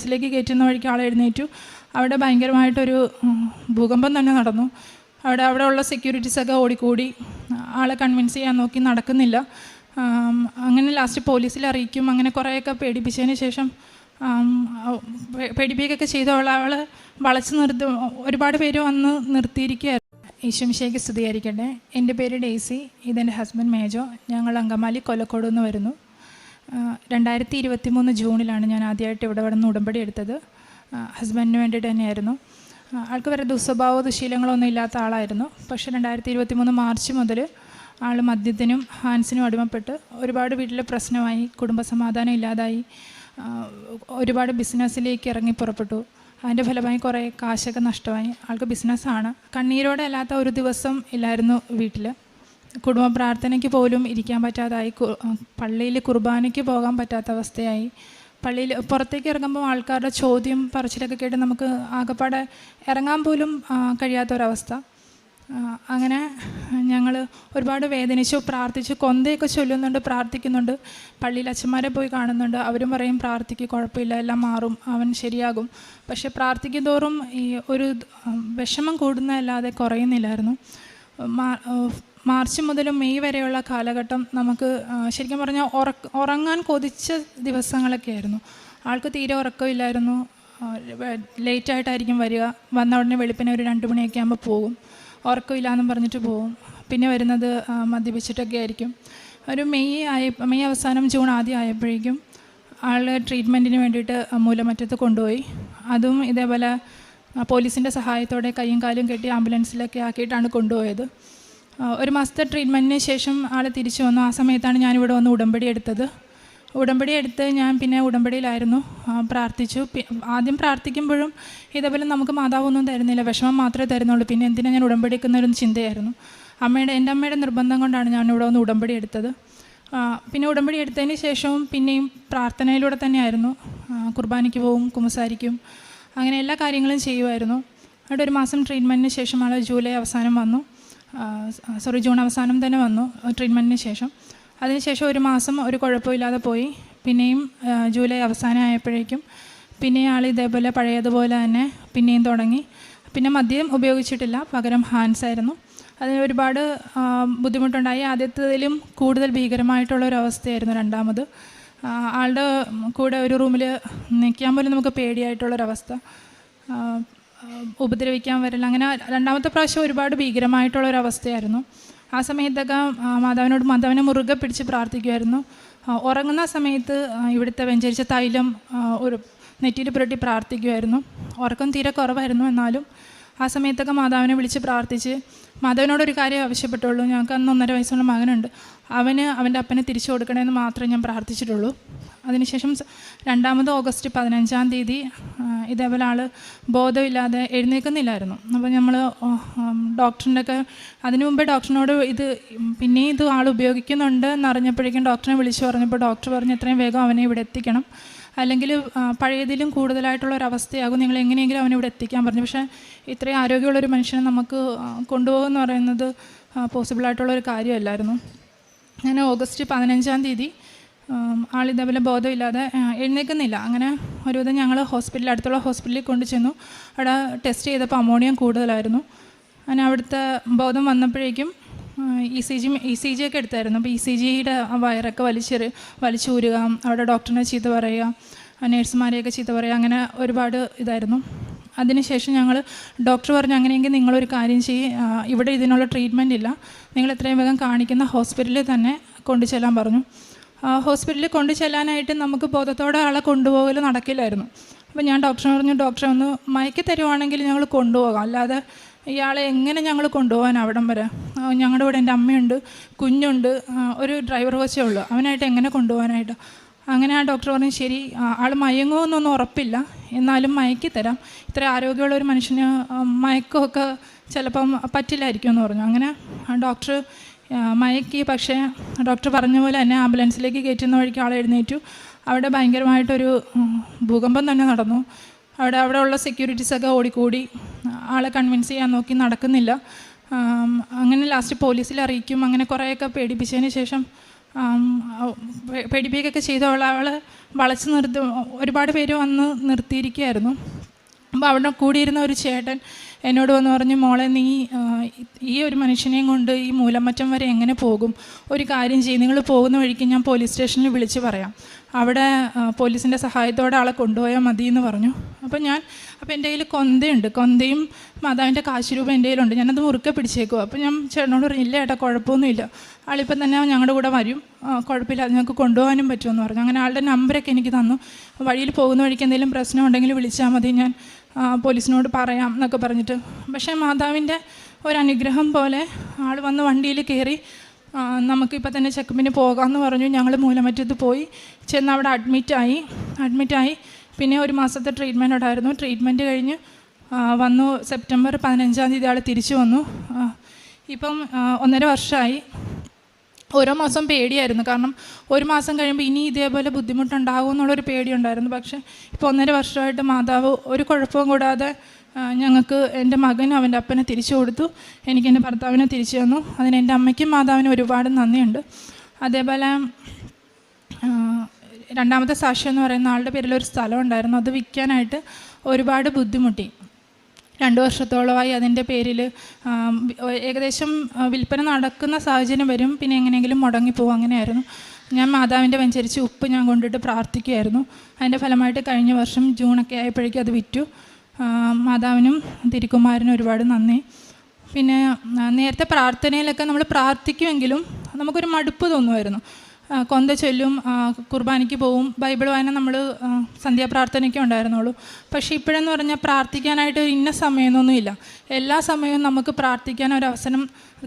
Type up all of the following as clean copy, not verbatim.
ിലേക്ക് കയറ്റുന്ന വഴിക്ക് ആൾ എഴുന്നേറ്റു. അവിടെ ഭയങ്കരമായിട്ടൊരു ഭൂകമ്പം തന്നെ നടന്നു. അവിടെ ഉള്ള സെക്യൂരിറ്റീസൊക്കെ ഓടിക്കൂടി ആളെ കൺവിൻസ് ചെയ്യാൻ നോക്കി, നടക്കുന്നില്ല. അങ്ങനെ ലാസ്റ്റ് പോലീസിൽ അറിയിക്കും. അങ്ങനെ കുറേയൊക്കെ പേടിപ്പിച്ചതിന് ശേഷം പേടിപ്പിക്കുകയൊക്കെ ചെയ്ത അവളെ വളച്ച് ഒരുപാട് പേര് വന്ന് നിർത്തിയിരിക്കുകയായിരുന്നു. ഈശോമിശിഹായ്ക്ക് സ്തുതിയായിരിക്കട്ടെ. എൻ്റെ പേര് ഡെയ്സി, ഇതെൻ്റെ ഹസ്ബൻഡ് മേജോ. ഞങ്ങൾ അങ്കമാലി കൊല്ലക്കോട് നിന്ന് വരുന്നു. 2023 ജൂണിലാണ് ഞാൻ ആദ്യമായിട്ട് ഇവിടെ നിന്ന് ഉടമ്പടി എടുത്തത്. ഹസ്ബൻഡിന് വേണ്ടിയിട്ട് തന്നെയായിരുന്നു. ആൾക്ക് വേറെ ദുസ്വഭാവ ദുശീലങ്ങളൊന്നും ഇല്ലാത്ത ആളായിരുന്നു. പക്ഷേ 2023 മാർച്ച് മുതൽ ആൾ മദ്യത്തിനും ഹാൻസിനും അടിമപ്പെട്ട് ഒരുപാട് വീട്ടിൽ പ്രശ്നമായി, കുടുംബസമാധാനം ഇല്ലാതായി, ഒരുപാട് ബിസിനസ്സിലേക്ക് ഇറങ്ങി പുറപ്പെട്ടു. അതിൻ്റെ ഫലമായി കുറേ കാശൊക്കെ നഷ്ടമായി. ആൾക്ക് ബിസിനസ്സാണ്. കണ്ണീരോടെ അല്ലാത്ത ഒരു ദിവസം ഇല്ലായിരുന്നു വീട്ടിൽ. കുടുംബ പ്രാർത്ഥനയ്ക്ക് പോലും ഇരിക്കാൻ പറ്റാതായി, പള്ളിയിൽ കുർബാനയ്ക്ക് പോകാൻ പറ്റാത്ത അവസ്ഥയായി. പള്ളിയിൽ പുറത്തേക്ക് ഇറങ്ങുമ്പോൾ ആൾക്കാരുടെ ചോദ്യം പറച്ചിലൊക്കെ കേട്ട് നമുക്ക് ആകെപ്പാടെ ഇറങ്ങാൻ പോലും കഴിയാത്തൊരവസ്ഥ. അങ്ങനെ ഞങ്ങൾ ഒരുപാട് വേദനിച്ചു, പ്രാർത്ഥിച്ചു, കൊന്തയൊക്കെ ചൊല്ലുന്നുണ്ട്, പ്രാർത്ഥിക്കുന്നുണ്ട്. പള്ളിയിൽ അച്ഛന്മാരെ പോയി കാണുന്നുണ്ട്. അവരും പറയും പ്രാർത്ഥിക്ക്, കുഴപ്പമില്ല, എല്ലാം മാറും, അവൻ ശരിയാകും. പക്ഷേ പ്രാർത്ഥിക്കും തോറും ഈ ഒരു വിഷമം കൂടുന്നതല്ലാതെ കുറയുന്നില്ലായിരുന്നു. മാർച്ച് മുതൽ മെയ് വരെയുള്ള കാലഘട്ടം നമുക്ക് ശരിക്കും പറഞ്ഞാൽ ഉറങ്ങാൻ കൊതിച്ച ദിവസങ്ങളൊക്കെ ആയിരുന്നു. ആൾക്ക് തീരെ ഉറക്കമില്ലായിരുന്നു. ലേറ്റായിട്ടായിരിക്കും വരിക. വന്ന ഉടനെ വെളുപ്പിനെ ഒരു 2 മണിയൊക്കെ ആകുമ്പോൾ പോകും. ഉറക്കമില്ലാന്നും പറഞ്ഞിട്ട് പോകും. പിന്നെ വരുന്നത് മദ്യപിച്ചിട്ടൊക്കെ ആയിരിക്കും. ഒരു മെയ് അവസാനം ജൂൺ ആദ്യം ആയപ്പോഴേക്കും ആൾ ട്രീറ്റ്മെൻറ്റിന് വേണ്ടിയിട്ട് മൂലമറ്റത്ത് കൊണ്ടുപോയി. അതും ഇതേപോലെ പോലീസിൻ്റെ സഹായത്തോടെ കൈയും കാലും കെട്ടി ആംബുലൻസിലൊക്കെ ആക്കിയിട്ടാണ് കൊണ്ടുപോയത്. 1 മാസത്തെ ട്രീറ്റ്മെൻറ്റിന് ശേഷം ആൾ തിരിച്ചു വന്നു. ആ സമയത്താണ് ഞാനിവിടെ വന്ന് ഉടമ്പടി എടുത്തത്. ഉടമ്പടി എടുത്ത് ഞാൻ പിന്നെ ഉടമ്പടിയിലായിരുന്നു. പ്രാർത്ഥിച്ചു. ആദ്യം പ്രാർത്ഥിക്കുമ്പോഴും ഇതേപോലെ നമുക്ക് മാതാവൊന്നും തരുന്നില്ല, വിഷമം മാത്രമേ തരുന്നുള്ളൂ. പിന്നെ എന്തിനാ ഞാൻ ഉടമ്പടി എടുക്കുന്നൊരു ചിന്തയായിരുന്നു. എൻ്റെ അമ്മയുടെ നിർബന്ധം കൊണ്ടാണ് ഞാൻ ഇവിടെ വന്ന് ഉടമ്പടി എടുത്തത്. പിന്നെ ഉടമ്പടി എടുത്തതിന് ശേഷവും പിന്നെയും പ്രാർത്ഥനയിലൂടെ തന്നെയായിരുന്നു. കുർബാനയ്ക്ക് പോവും, കുമ്പസാരിക്കും, അങ്ങനെ എല്ലാ കാര്യങ്ങളും ചെയ്യുമായിരുന്നു. അവിടെ 1 മാസം ട്രീറ്റ്മെൻറ്റിന് ശേഷം ആൾ ജൂൺ അവസാനം തന്നെ വന്നു ട്രീറ്റ്മെൻറ്റിന് ശേഷം. അതിനുശേഷം 1 മാസം ഒരു കുഴപ്പമില്ലാതെ പോയി. പിന്നെയും ജൂലൈ അവസാനം ആയപ്പോഴേക്കും പിന്നെയും ആൾ ഇതേപോലെ പഴയതുപോലെ തന്നെ പിന്നെയും തുടങ്ങി. പിന്നെ മദ്യം ഉപയോഗിച്ചിട്ടില്ല, പകരം ഹാൻസായിരുന്നു. അതിന് ഒരുപാട് ബുദ്ധിമുട്ടുണ്ടായി. ആദ്യത്തേതിലും കൂടുതൽ ഭീകരമായിട്ടുള്ളൊരവസ്ഥയായിരുന്നു രണ്ടാമത്. ആളുടെ കൂടെ ഒരു റൂമിൽ നിൽക്കാൻ പോലും നമുക്ക് പേടിയായിട്ടുള്ളൊരവസ്ഥ, ഉപദ്രവിക്കാൻ വരില്ല. അങ്ങനെ രണ്ടാമത്തെ പ്രാവശ്യം ഒരുപാട് ഭീകരമായിട്ടുള്ളൊരവസ്ഥയായിരുന്നു. ആ സമയത്തൊക്കെ മാതാവിനെ മുറുകെ പിടിച്ച് പ്രാർത്ഥിക്കുമായിരുന്നു. ഉറങ്ങുന്ന സമയത്ത് ഇവിടുത്തെ വെഞ്ചരിച്ച തൈലം ഒരു നെറ്റിയിൽ പുരട്ടി പ്രാർത്ഥിക്കുമായിരുന്നു. ഉറക്കം തീരെ കുറവായിരുന്നു. എന്നാലും ആ സമയത്തൊക്കെ മാതാവിനെ വിളിച്ച് പ്രാർത്ഥിച്ച് മാതാവിനോടൊരു കാര്യം ആവശ്യപ്പെട്ടുള്ളൂ. ഞങ്ങൾക്ക് അന്ന് 1.5 വയസ്സുള്ള മകനുണ്ട്. അവൻ്റെ അപ്പനെ തിരിച്ചു കൊടുക്കണമെന്ന് മാത്രമേ ഞാൻ പ്രാർത്ഥിച്ചിട്ടുള്ളൂ. അതിനുശേഷം രണ്ടാമത് ഓഗസ്റ്റ് 15 ഇതേപോലെ ആൾ ബോധമില്ലാതെ എഴുന്നേൽക്കുന്നില്ലായിരുന്നു. അപ്പോൾ നമ്മൾ ഡോക്ടറിൻ്റെയൊക്കെ അതിനു മുമ്പേ ഡോക്ടറിനോട് പിന്നെയും ഇത് ആൾ ഉപയോഗിക്കുന്നുണ്ട് എന്നറിഞ്ഞപ്പോഴേക്കും ഡോക്ടറിനെ വിളിച്ചു പറഞ്ഞപ്പോൾ ഡോക്ടർ പറഞ്ഞു എത്രയും വേഗം അവനെ ഇവിടെ എത്തിക്കണം, അല്ലെങ്കിൽ പഴയതിലും കൂടുതലായിട്ടുള്ളൊരവസ്ഥയാകും, നിങ്ങൾ എങ്ങനെയെങ്കിലും അവനെ ഇവിടെ എത്തിക്കാൻ പറഞ്ഞു. പക്ഷേ ഇത്രയും ആരോഗ്യമുള്ളൊരു മനുഷ്യനെ നമുക്ക് കൊണ്ടുപോകുമെന്ന് പറയുന്നത് പോസിബിളായിട്ടുള്ളൊരു കാര്യമല്ലായിരുന്നു. അങ്ങനെ ഓഗസ്റ്റ് 15 ആളിതേപോലെ ബോധമില്ലാതെ എഴുന്നേൽക്കുന്നില്ല. അങ്ങനെ ഒരുവിധം ഞങ്ങൾ അടുത്തുള്ള ഹോസ്പിറ്റലിൽ കൊണ്ടു ചെന്നു. അവിടെ ടെസ്റ്റ് ചെയ്തപ്പോൾ അമോണിയം കൂടുതലായിരുന്നു. അങ്ങനെ അവിടുത്തെ ബോധം വന്നപ്പോഴേക്കും ഇ സി ജി ഒക്കെ എടുത്തായിരുന്നു. അപ്പോൾ ECGയുടെ വയറൊക്കെ വലിച്ചൂരുക, അവിടെ ഡോക്ടറിനെ ചീത്ത പറയുക, നേഴ്സുമാരെയൊക്കെ ചീത്ത പറയുക, അങ്ങനെ ഒരുപാട് ഇതായിരുന്നു. അതിനുശേഷം ഡോക്ടർ പറഞ്ഞു അങ്ങനെയെങ്കിൽ നിങ്ങളൊരു കാര്യം ഇവിടെ ഇതിനുള്ള ട്രീറ്റ്മെൻറ്റ് ഇല്ല, നിങ്ങൾ എത്രയും വേഗം കാണിക്കുന്ന ഹോസ്പിറ്റലിൽ തന്നെ കൊണ്ടു ചെല്ലാൻ പറഞ്ഞു. ഹോസ്പിറ്റലിൽ കൊണ്ടു ചെല്ലാനായിട്ട് നമുക്ക് ബോധത്തോടെ ആളെ കൊണ്ടുപോകൽ നടക്കില്ലായിരുന്നു. അപ്പോൾ ഞാൻ ഡോക്ടറിനെ പറഞ്ഞു, ഡോക്ടറെ ഒന്ന് മയക്കി തരുവാണെങ്കിൽ ഞങ്ങൾ കൊണ്ടുപോകാം, അല്ലാതെ ഇയാളെ എങ്ങനെ ഞങ്ങൾ കൊണ്ടുപോകാൻ അവിടം വരെ? ഞങ്ങളുടെ കൂടെ എൻ്റെ അമ്മയുണ്ട്, കുഞ്ഞുണ്ട്, ഒരു ഡ്രൈവർ കൊച്ചേ ഉള്ളൂ, അവനായിട്ട് എങ്ങനെ കൊണ്ടുപോകാനായിട്ട്? അങ്ങനെ ആ ഡോക്ടർ പറഞ്ഞു ശരി, ആൾ മയങ്ങുമെന്നൊന്നും ഉറപ്പില്ല, എന്നാലും മയക്കി തരാം, ഇത്ര ആരോഗ്യമുള്ള ഒരു മനുഷ്യന് മയക്കമൊക്കെ ചിലപ്പം പറ്റില്ലായിരിക്കും എന്ന് പറഞ്ഞു. അങ്ങനെ ഡോക്ടർ മയക്കി. പക്ഷേ ഡോക്ടർ പറഞ്ഞ പോലെ തന്നെ ആംബുലൻസിലേക്ക് കയറ്റുന്ന വഴിക്ക് ആൾ എഴുന്നേറ്റു. അവിടെ ഭയങ്കരമായിട്ടൊരു ഭൂകമ്പം തന്നെ നടന്നു. അവിടെ ഉള്ള സെക്യൂരിറ്റീസൊക്കെ ഓടിക്കൂടി ആളെ കൺവിൻസ് ചെയ്യാൻ നോക്കി, നടക്കുന്നില്ല. അങ്ങനെ ലാസ്റ്റ് പോലീസിൽ അറിയിക്കും. അങ്ങനെ കുറേയൊക്കെ പേടിപ്പിച്ചതിന് ശേഷം പേടിപ്പിക്കുകയൊക്കെ ചെയ്ത അവളെ വളച്ച് നിർത്തി ഒരുപാട് പേര് വന്ന് നിർത്തിയിരിക്കുകയായിരുന്നു. അപ്പോൾ അവിടെ കൂടിയിരുന്ന ഒരു ചേട്ടൻ എന്നോട് വന്ന് പറഞ്ഞു, മോളെ നീ ഈ ഒരു മനുഷ്യനെയും കൊണ്ട് ഈ മൂലമറ്റം വരെ എങ്ങനെ പോകും? ഒരു കാര്യം ചെയ്യും, നിങ്ങൾ പോകുന്ന വഴിക്ക് ഞാൻ പോലീസ് സ്റ്റേഷനിൽ വിളിച്ച് പറയാം, അവിടെ പോലീസിൻ്റെ സഹായത്തോടെ ആളെ കൊണ്ടുപോയാൽ മതി എന്ന് പറഞ്ഞു. അപ്പോൾ എൻ്റെ കയ്യിൽ കൊന്തയുണ്ട്, കൊന്തയും മാതാവിൻ്റെ കാശുരൂപം എൻ്റെ കയ്യിലുണ്ട്. ഞാനത് മുറുക്കെ പിടിച്ചേക്കും. അപ്പോൾ ഞാൻ ചേട്ടനോട് പറഞ്ഞു, ഇല്ല ഏട്ടാ കുഴപ്പമൊന്നുമില്ല, ആളിപ്പം തന്നെ ഞങ്ങളുടെ കൂടെ വരും, കുഴപ്പമില്ല, അത് ഞങ്ങൾക്ക് കൊണ്ടുപോകാനും പറ്റുമെന്ന് പറഞ്ഞു. അങ്ങനെ ആളുടെ നമ്പരൊക്കെ എനിക്ക് തന്നു. വഴിയിൽ പോകുന്ന വഴിക്ക് എന്തെങ്കിലും പ്രശ്നം ഉണ്ടെങ്കിൽ വിളിച്ചാൽ മതി, ഞാൻ പോലീസിനോട് പറയാം എന്നൊക്കെ പറഞ്ഞിട്ട്. പക്ഷേ മാതാവിൻ്റെ ഒരനുഗ്രഹം പോലെ ആൾ വന്ന് വണ്ടിയിൽ കയറി നമുക്കിപ്പോൾ തന്നെ ചെക്കപ്പിന് പോകാമെന്ന് പറഞ്ഞു. ഞങ്ങൾ മൂലമറ്റത്ത് പോയി ചെന്ന് അവിടെ അഡ്മിറ്റായി. പിന്നെ ഒരു മാസത്തെ ട്രീറ്റ്മെൻറ്റ് ഉണ്ടായിരുന്നു. ട്രീറ്റ്മെൻറ്റ് കഴിഞ്ഞ് വന്നു. സെപ്റ്റംബർ 15-ാം തീയതി ആൾ തിരിച്ചു വന്നു. ഇപ്പം 1.5 വർഷമായി. ഓരോ മാസം പേടിയായിരുന്നു, കാരണം ഒരു മാസം കഴിയുമ്പോൾ ഇനി ഇതേപോലെ ബുദ്ധിമുട്ടുണ്ടാകും എന്നുള്ളൊരു പേടിയുണ്ടായിരുന്നു. പക്ഷേ ഇപ്പോൾ 1.5 വർഷമായിട്ട് മാതാവ് ഒരു കുഴപ്പവും കൂടാതെ ഞങ്ങൾക്ക് എൻ്റെ മകൻ അവൻ്റെ അപ്പനെ തിരിച്ചു കൊടുത്തു, എനിക്ക് എൻ്റെ ഭർത്താവിനെ തിരിച്ചു തന്നു. അതിന് എൻ്റെ അമ്മയ്ക്കും മാതാവിനും ഒരുപാട് നന്ദിയുണ്ട്. അതേപോലെ രണ്ടാമത്തെ സാക്ഷ്യം എന്ന് പറയുന്ന ആളുടെ പേരിലൊരു സ്ഥലം ഉണ്ടായിരുന്നു, അത് വിൽക്കാനായിട്ട് ഒരുപാട് ബുദ്ധിമുട്ടി. 2 വർഷത്തോളമായി അതിൻ്റെ പേരിൽ ഏകദേശം വിൽപ്പന നടക്കുന്ന സാഹചര്യം വരും, പിന്നെ എങ്ങനെയെങ്കിലും മുടങ്ങിപ്പോകും, അങ്ങനെയായിരുന്നു. ഞാൻ മാതാവിൻ്റെ വെഞ്ചരിച്ച് ഉപ്പ് ഞാൻ കൊണ്ടിട്ട് പ്രാർത്ഥിക്കുമായിരുന്നു. അതിൻ്റെ ഫലമായിട്ട് കഴിഞ്ഞ വർഷം ജൂണൊക്കെ ആയപ്പോഴേക്കും അത് വിറ്റു. മാതാവിനും തിരുക്കുമാരനും ഒരുപാട് നന്ദി. പിന്നെ നേരത്തെ പ്രാർത്ഥനയിലൊക്കെ നമ്മൾ പ്രാർത്ഥിക്കുമെങ്കിലും നമുക്കൊരു മടുപ്പ് തോന്നുമായിരുന്നു. കൊന്ത ചൊല്ലും, കുർബാനയ്ക്ക് പോവും, ബൈബിൾ വായന നമ്മൾ സന്ധ്യാപ്രാർത്ഥനയ്ക്കേ ഉണ്ടായിരുന്നുള്ളൂ. പക്ഷേ ഇപ്പോഴെന്ന് പറഞ്ഞാൽ പ്രാർത്ഥിക്കാനായിട്ട് ഇന്ന സമയമൊന്നുമില്ല. എല്ലാ സമയവും നമുക്ക് പ്രാർത്ഥിക്കാൻ ഒരവസരം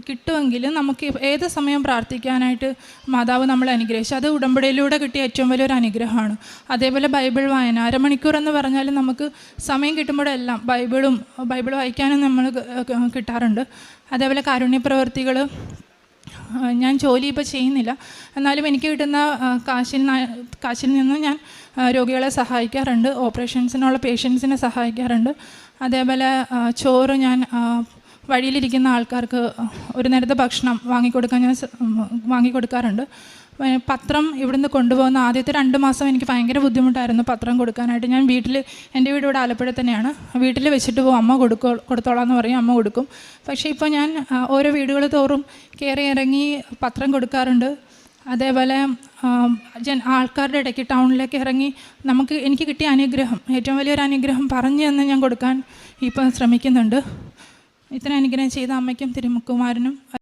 കിട്ടുമെങ്കിൽ നമുക്ക് ഏത് സമയം പ്രാർത്ഥിക്കാനായിട്ട് മാതാവ് നമ്മളെ അനുഗ്രഹിച്ചു. അത് ഉടമ്പടിയിലൂടെ കിട്ടിയ ഏറ്റവും വലിയൊരു അനുഗ്രഹമാണ്. അതേപോലെ ബൈബിൾ വായന 1/2 മണിക്കൂർ എന്ന് പറഞ്ഞാൽ നമുക്ക് സമയം കിട്ടുമ്പോഴെല്ലാം ബൈബിൾ വായിക്കാനും നമ്മൾ കിട്ടാറുണ്ട്. അതേപോലെ കാരുണ്യ പ്രവർത്തികൾ ഞാൻ ജോലി ഇപ്പോൾ ചെയ്യുന്നില്ല, എന്നാലും എനിക്ക് കിട്ടുന്ന കാശിൽ നിന്ന് ഞാൻ രോഗികളെ സഹായിക്കാറുണ്ട്, ഓപ്പറേഷൻസിനുള്ള പേഷ്യൻസിനെ സഹായിക്കാറുണ്ട്. അതേപോലെ ചോറ് ഞാൻ വഴിയിലിരിക്കുന്ന ആൾക്കാർക്ക് ഒരു നേരത്തെ ഭക്ഷണം വാങ്ങിക്കൊടുക്കാറുണ്ട്. പത്രം ഇവിടുന്ന് കൊണ്ടുപോകുന്ന ആദ്യത്തെ 2 മാസം എനിക്ക് ഭയങ്കര ബുദ്ധിമുട്ടായിരുന്നു പത്രം കൊടുക്കാനായിട്ട്. ഞാൻ എൻ്റെ വീട് ഇവിടെ ആലപ്പുഴ തന്നെയാണ്, വീട്ടിൽ വെച്ചിട്ട് പോകും, അമ്മ കൊടുത്തോളാം എന്ന് പറയും, അമ്മ കൊടുക്കും. പക്ഷേ ഇപ്പോൾ ഞാൻ ഓരോ വീടുകൾ തോറും കയറി ഇറങ്ങി പത്രം കൊടുക്കാറുണ്ട്. അതേപോലെ ആൾക്കാരുടെ ഇടയ്ക്ക് ടൗണിലേക്ക് ഇറങ്ങി എനിക്ക് കിട്ടിയ അനുഗ്രഹം, ഏറ്റവും വലിയൊരു അനുഗ്രഹം പറഞ്ഞു തന്ന് ഞാൻ കൊടുക്കാൻ ഇപ്പം ശ്രമിക്കുന്നുണ്ട്. ഇത്ര അനുഗ്രഹം ചെയ്ത അമ്മയ്ക്കും തിരുക്കുമാരനും